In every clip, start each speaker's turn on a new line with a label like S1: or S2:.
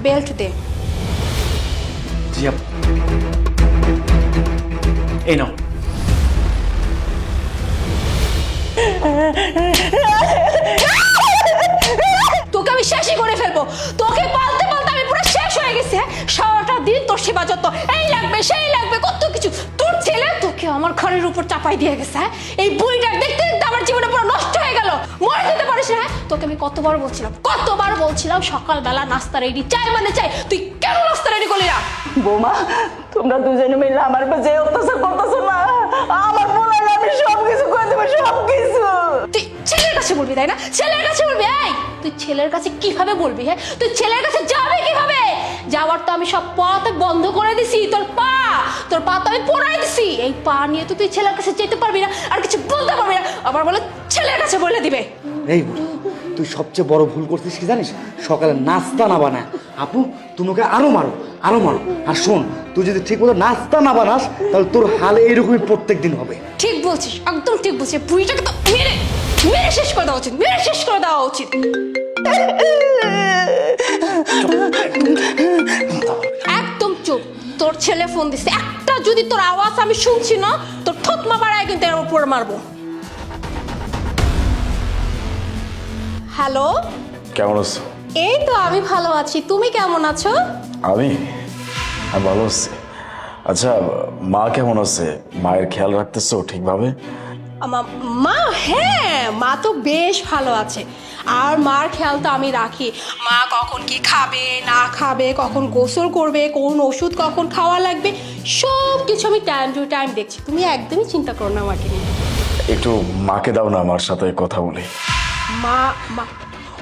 S1: Belt দে।
S2: জি আপু। এই নাও।
S1: তোকে আমি শেষই করে ফেলবো, তোকে পালতে পালতে আমি পুরো শেষ হয়ে গেছি। সারাটা দিন তোর সেবা যত্ন, এই লাগবে সেই লাগবে কত কিছু। তোর ছেলে তোকে আমার ঘরের উপর চাপাই দিয়ে গেছে। এই বুড়িটা দেখতে দেখতে আমার জীবনে পুরো নষ্ট হয়ে গেল। মরে যেতে পারিস না। তোকে আমি কতবার বলছিলাম সকালবেলা নাস্তা রেডি, চাই মানে চাই। তুই কেন নাস্তা রেডি করলি না?
S3: বৌমা, তোমরা দুজনে মিলে আমার উপর যে অত্যাচার করতেছো না, আমার মনে হয় আমি সবকিছু করে দেবো, সবকিছু।
S1: তুই ছেলের কাছে বলবি তাই না? ছেলের কাছে বলবি? এই তুই ছেলের কাছে কিভাবে বলবি? হ্যাঁ, তুই ছেলের কাছে যাবে কিভাবে? যাওয়ার তো আমি সব পথ বন্ধ করে দিছি। তোর পা তো আমি পড়াই দিছি। এই পা নিয়ে তো তুই ছেলের কাছে যেতে পারবি না, আর কিছু বলতে পারবি না। আবার বলে ছেলের কাছে বলে দিবে।
S2: এই তুই সবচেয়ে বড় ভুল করছিস কি জানিস? সকালে নাস্তা না বানায় আপু তুমি ওকে আরো মারো। আর শোন, তুই যদি ঠিক মতো নাস্তা না বানাস তাহলে তোর হালে এইরকমই প্রত্যেক দিন হবে।
S1: ঠিক বলছিস, একদম ঠিক বলছিস। বুড়িটাকে তো মেরে মেরে শেষ করে দেওয়া উচিত, মেরে শেষ করে দেওয়া উচিত। একদম চুপ। তোর ছেলে ফোন দিছে, একটা যদি তোর আওয়াজ আমি শুনছি না, তোর থতমা বাড়ায় কিন্তু এর উপর মারবো। হ্যালো,
S4: কেমন আছো?
S1: এই তো আমি ভালো আছি, তুমি কেমন আছো?
S4: আমি ভালো আছি। আচ্ছা, মা কেমন আছে? মায়ের খেয়াল রাখতেছো ঠিকভাবে?
S1: মা, হ্যাঁ মা তো বেশ ভালো আছে। আর মার খেয়াল তো আমি রাখি। মা কখন কি খাবে না খাবে, কখন গোসল করবে, কোন ওষুধ কখন খাওয়া লাগবে, সব কিছু আমি টাইম টু টাইম দেখছি। তুমি একদমই চিন্তা করো না আমাকে নিয়ে।
S4: একটু মাকে দাও না আমার সাথে কথা বলে।
S1: মা মা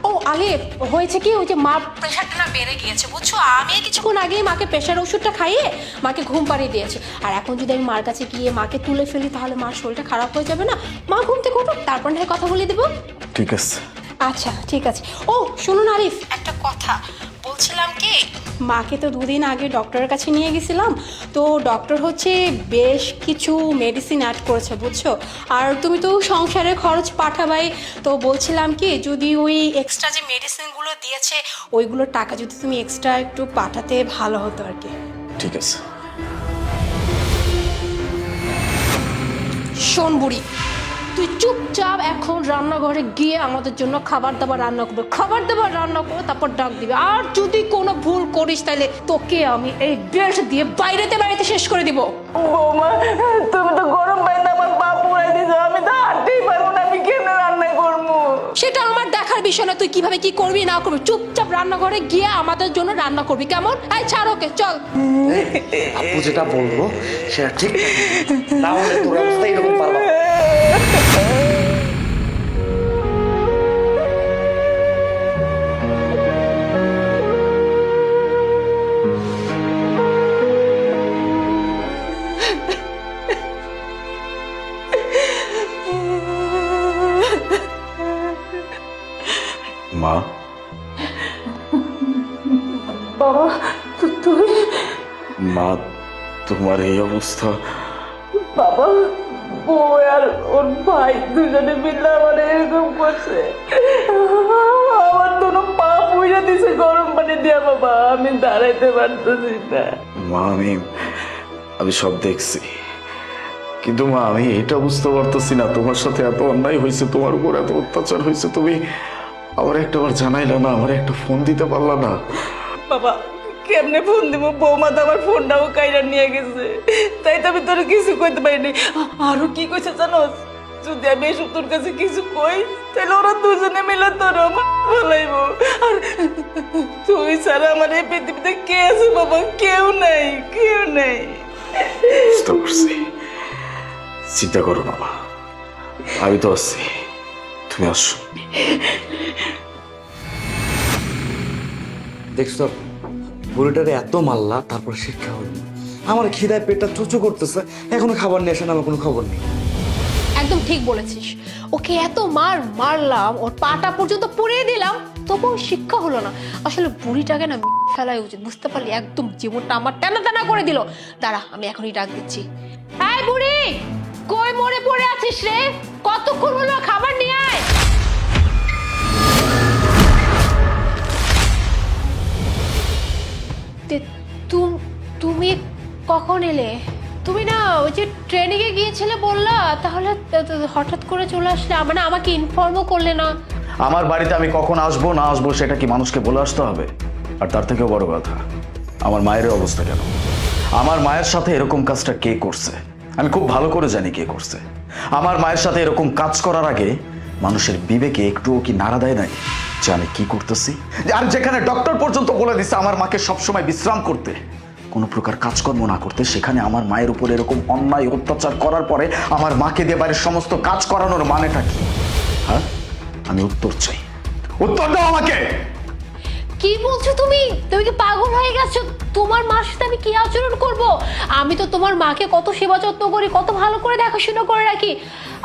S1: ও আগে হয়েছে কি, ওই যে মার প্রেশারটা না বেড়ে গিয়েছে বুঝছো। আমি কিছুক্ষণ আগেই মাকে প্রেশার ওষুধটা খাইয়ে মাকে ঘুম পাড়িয়ে দিয়েছি। আর এখন যদি আমি মার কাছে গিয়ে মাকে তুলে ফেলি তাহলে মার শরীরটা খারাপ হয়ে যাবে না। মা ঘুম থেকে উঠুক, তারপর না কথা বলে দেবো।
S4: ঠিক আছে।
S1: আচ্ছা ঠিক আছে। ও শুনুন আরিফ, একটা কথা বলছিলাম কি, মাকে তো দুদিন আগে ডক্টরের কাছে নিয়ে গেছিলাম। তো ডক্টর হচ্ছে বেশ কিছু মেডিসিন অ্যাড করেছে বুঝছো। আর তুমি তো সংসারের খরচ পাঠাবাই, তো বলছিলাম কি যদি ওই এক্সট্রা যে মেডিসিনগুলো দিয়েছে ওইগুলোর টাকা যদি তুমি এক্সট্রা একটু পাঠাতে ভালো হতো আর কি।
S4: ঠিক আছে।
S1: শোন বুড়ি, তুই চুপচাপ এখন রান্নাঘরে গিয়ে আমাদের জন্য খাবার দাবার রান্না করবে, তারপর ডাক দিবে। আর যদি কোনো ভুল করিস তাহলে তোকে আমি এই বেল্ট দিয়ে বাইরেতে শেষ করে দিব।
S3: বৌমা, তুমি তো গরম পানিতে আমার পা পুরাই দিছো, আমি তো হাঁটতেই পারবো না, আমি কেন রান্না করবো?
S1: সেটা আমার দেখার বিষয় না, তুই কিভাবে কি করবি না করবি। চুপচাপ রান্নাঘরে গিয়ে আমাদের জন্য রান্না করবি, কেমন? এই ছাড় ওকে, চল।
S2: আপু যেটা বলবো সেটা ঠিক, না হলে তোর অবস্থা এরকম পারবা।
S4: মা,
S3: বাবা, তুই?
S4: মা তোমার এই অবস্থা?
S3: বাবা, বউ আর ওর ভাই দুজনে মিলে আমার এরকম করছে। আমার তো পা পুড়ে দিছে গরম পানি দিয়া। বাবা, আমি দাঁড়াইতে পারতেছি না।
S4: মা, আমি সব দেখছি, কিন্তু মা আমি এটা বুঝতে পারতেছি না, তোমার সাথে এত অন্যায় হয়েছে, তোমার উপর এত অত্যাচার হয়েছে, তুমি আমার একটাবার জানাইলা না, আমার একটা ফোন দিতে পারলা না।
S3: বাবা, কেমনে ফোন দিব? বৌমা তো আমার ফোনটাও কাইরা নিয়ে গেছে, তাই তো আমি তোর কিছু কইতে পারিনি। আরো কি কইছে জানোস? যদি আমি এসব তোর কাছে কিছু কই তাহলে ওরা দুজনে মিলে তোর বলাইব। আর তুই ছাড়া আমার এই পৃথিবীতে কে আছে বাবা? কেউ নাই, কেউ নাই।
S4: বুঝতে পারছি, চিন্তা করো না মা, আমি তো আছি, তুমি আসো।
S2: দেখছো বুড়িটারে এত মারলা, তারপর শিক্ষা হইল। আমার খিদায় পেটটা চুচু করতেছে, এখনো খাবার নিয়ে আসেন, আমার কোনো খবর নেই।
S1: একদম ঠিক বলেছিস। ওকে এত মারলাম, ওর পাটা পর্যন্ত পুড়িয়ে দিলাম, তবুও শিক্ষা হলো না। আসলে বুড়িটাকে না ফেলাই উচিত, বুঝতে পারলি? একদম জীবনটা আমার টানা টানা করে দিল। দাঁড়া, আমি এখনই ডাক দিচ্ছি। এই বুড়ি, কই মরে পড়ে আছিস রে? কতক্ষণ হলো, খাবার নিয়ে আয়।
S5: তুমি কখন এলে? তুমি না ওই যে ট্রেনিংয়ে গিয়েছিলে বললা, তাহলে হঠাৎ করে চলে আসলে, মানে আমাকে ইনফর্মও করলে না।
S4: আমার বাড়িতে আমি কখন আসবো না আসবো সেটা কি মানুষকে বলে আসতে হবে? আর তার থেকেও বড় কথা, আমার মায়ের অবস্থা কেন? আমার মায়ের সাথে এরকম কাজটা কে করছে? আমি খুব ভালো করে জানি কে করছে। আমার মায়ের সাথে এরকম কাজ করার আগে মানুষের বিবেকে একটুও কি নাড়া দেয় নাই যে আমি কি করতেছি? আর যেখানে ডক্টর পর্যন্ত বলে দিচ্ছে আমার মাকে সবসময় বিশ্রাম করতে, কোনো প্রকার কাজকর্ম না করতে, সেখানে আমার মায়ের উপর এরকম অন্যায় অত্যাচার করার পরে আমার মাকে দিয়ে বাড়ির সমস্ত কাজ করানোর মানেটা কি? হ্যাঁ, আমি উত্তর চাই, উত্তর দাও আমাকে।
S5: কি বলছো তুমি? তুমি কি পাগল হয়ে গেছো? তোমার মার সাথে আমি কি আচরণ করব? আমি তো তোমার মাকে কত সেবা যত্ন করি, কত ভালো করে দেখাশোনা করে রাখি।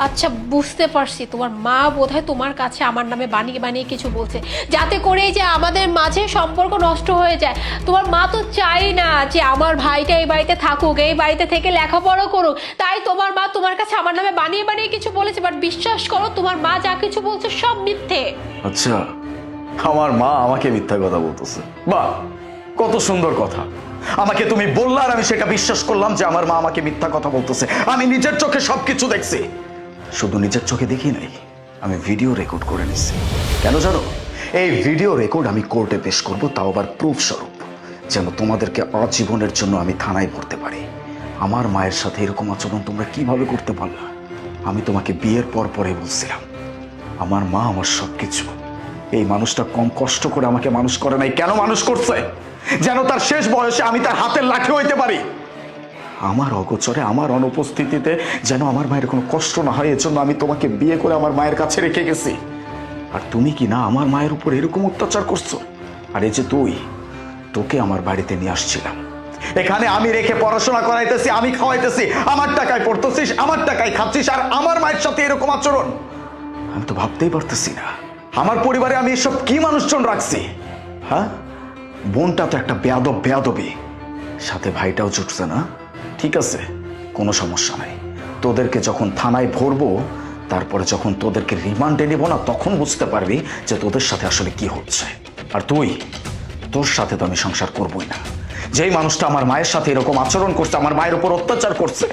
S5: আচ্ছা, বুঝতে পারছি তোমার মা বোধহয় তোমার কাছে আমার নামে বানিয়ে বানিয়ে কিছু বলছে, যাতে করে যে আমাদের মাঝে সম্পর্ক নষ্ট হয়ে যায়। তোমার মা তো চাই না যে আমার ভাইটা এই বাড়িতে থাকুক, এই বাড়িতে থেকে লেখাপড়া করুক, তাই তোমার মা তোমার কাছে আমার নামে বানিয়ে বানিয়ে কিছু বলেছে। বাট বিশ্বাস করো, তোমার মা যা কিছু বলছে সব মিথ্যে।
S4: আচ্ছা, আমার মা আমাকে মিথ্যা কথা বলতেছে? বাহ, কত সুন্দর কথা। আমাকে তুমি বললা আর আমি সেটা বিশ্বাস করলাম যে আমার মা আমাকে মিথ্যা কথা বলতেছে। আমি নিজের চোখে সবকিছু দেখছি। শুধু নিজের চোখে দেখি নাই, আমি ভিডিও রেকর্ড করে নিচ্ছি। কেন জানো? এই ভিডিও রেকর্ড আমি কোর্টে পেশ করব, তাও আবার প্রুফ স্বরূপ, যেন তোমাদেরকে আজীবনের জন্য আমি থানায় ভরতে পারি। আমার মায়ের সাথে এরকম আচরণ তোমরা কিভাবে করতে পারলা? আমি তোমাকে বিয়ের পর পরে বলছিলাম আমার মা আমার সবকিছু। এই মানুষটা কম কষ্ট করে আমাকে মানুষ করে নাই। কেন মানুষ করছে? যেন তার শেষ বয়সে আমি তার হাতের লাঠি হইতে পারি। আমার অগোচরে, আমার অনুপস্থিতিতে যেন আমার মায়ের কোনো কষ্ট না হয়, এজন্য আমি তোমাকে বিয়ে করে আমার মায়ের কাছে রেখে গেছি। আর তুমি কি না আমার মায়ের উপর এরকম অত্যাচার করছো? আর এই যে তোকে আমার বাড়িতে নিয়ে আসছিলাম, এখানে আমি রেখে পড়াশোনা করাইতেছি, আমি খাওয়াইতেছি, আমার টাকায় পড়তেছিস, আমার টাকায় খাচ্ছিস, আর আমার মায়ের সাথে এরকম আচরণ? আমি তো ভাবতেই পারতেছি না আমার পরিবারে আমি এসব কি মানুষজন রাখছি। হ্যাঁ, বোনটা তো একটা বেয়াদবি, সাথে ভাইটাও জুটছে না। ঠিক আছে, কোনো সমস্যা নাই। তোদেরকে যখন থানায় ভরবো, তারপরে যখন তোদেরকে রিমান্ডে নেব না, তখন বুঝতে পারবি যে তোদের সাথে আসলে কি হচ্ছে। আর তোর সাথে তো আমি সংসার করবই না। যেই মানুষটা আমার মায়ের সাথে এরকম আচরণ করছে, আমার মায়ের উপর অত্যাচার করছে,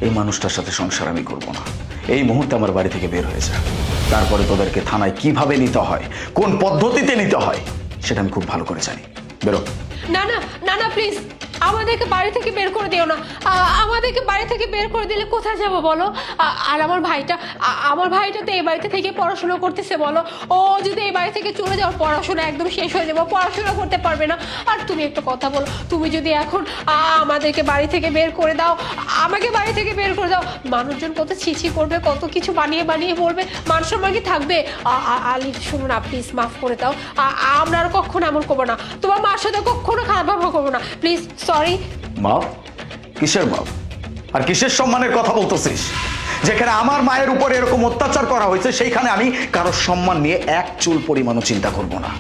S4: এই মানুষটার সাথে সংসার আমি করব না। এই মুহূর্তে আমার বাড়ি থেকে বের হয়ে যায়। তারপরে তোদেরকে থানায় কিভাবে নিতে হয়, কোন পদ্ধতিতে নিতে হয়, সেটা আমি খুব ভালো করে জানি। বেরো।
S5: না না না না, প্লিজ আমাদেরকে বাড়ি থেকে বের করে দিও না। আমাদেরকে বাড়ি থেকে বের করে দিলে কোথায় যাব বলো? আর আমার ভাইটা তো এই বাড়িতে থেকে পড়াশোনা করতেছে, বলো। ও যদি এই বাড়ি থেকে চলে যাও, পড়াশোনা একদম শেষ হয়ে যাবে, পড়াশোনা করতে পারবে না। আর তুমি একটা কথা বলো, তুমি যদি এখন আমাদেরকে বাড়ি থেকে বের করে দাও, আমাকে বাড়ি থেকে বের করে দাও, মানুষজন কত ছিছি করবে, কত কিছু বানিয়ে বানিয়ে বলবে, মান সম্মান কি থাকবে? আলি, শুনো না, প্লিজ মাফ করে দাও। আমরা আর কখনো এমন করবো না, তোমার মার সাথে কখনো খারাপ ব্যবহার করবো না, প্লিজ। সরি।
S4: মাপ? কিসের মাপ? আর কিসের সম্মানের কথা বলতেছিস? যেখানে আমার মায়ের উপর এরকম অত্যাচার করা হয়েছে, সেইখানে আমি কারোর সম্মান নিয়ে এক চুল পরিমাণও চিন্তা করব না।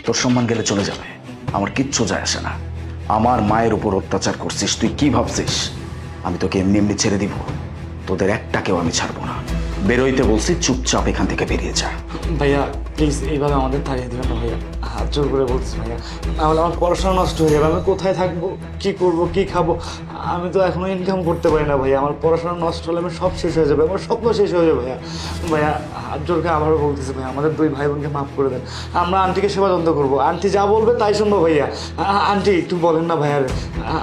S4: তোর সম্মান গেলে চলে যাবে, আমার কিচ্ছু যায় আসে না। আমার মায়ের উপর অত্যাচার করছিস, তুই কি ভাবছিস আমি তোকে এমনি এমনি ছেড়ে দিব? তোদের একটাকেও আমি ছাড়বো না। বেরোইতে বলছি, চুপচাপ এখান থেকে বেরিয়ে যা।
S2: ভাইয়া প্লিজ এইভাবে আমাদের তাড়িয়ে দেবেন না ভাইয়া, হাত জোর করে বলছি ভাইয়া, নাহলে আমার পড়াশোনা নষ্ট হয়ে যাবে। আমি কোথায় থাকবো, কি করব, কি খাবো? আমি তো এখনো ইনকাম করতে পারি না ভাইয়া। আমার পড়াশোনা নষ্ট হলে আমার সব শেষ হয়ে যাবে, আমার স্বপ্ন শেষ হয়ে যাবে ভাইয়া। ভাইয়া হাত জোর করে আবারও বলতেছি ভাইয়া, আমাদের দুই ভাই বোনকে মাফ করে দেন। আমরা আন্টিকে সেবা যত্ন করবো, আন্টি যা বলবে তাই শুনবো ভাইয়া। আন্টি একটু বলেন না ভাইয়া,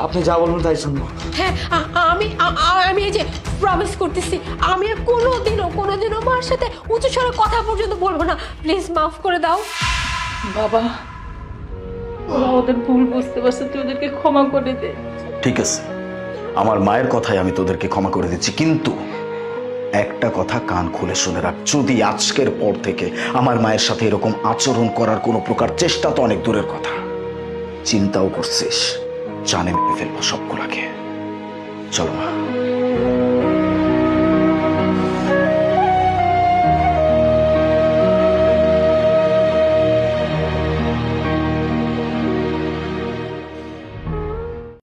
S2: আপনি যা বলবেন তাই শুনবো।
S5: হ্যাঁ, আমি এই যে প্রমিস করতেছি, আমি আর কোনোদিনও মার সাথে উঁচু স্বরে কথা পর্যন্ত বলবো না। প্লিজ মাফ করে দাও।
S3: বাবা, ওরা ওদের ভুল বুঝতে পারছে, তুই ওদেরকে ক্ষমা করে দে।
S4: ঠিক আছে, আমার মায়ের কথাই আমি তোদেরকে ক্ষমা করে দিচ্ছি, কিন্তু একটা কথা কান খুলে শুনে রাখ, যদি আজকের পর থেকে আমার মায়ের সাথে এরকম আচরণ করার কোনো প্রকার চেষ্টা তো অনেক দূরের কথা, চিন্তাও করছিস, জানে মেরে ফেলবো সবগুলাকে। চলো মা।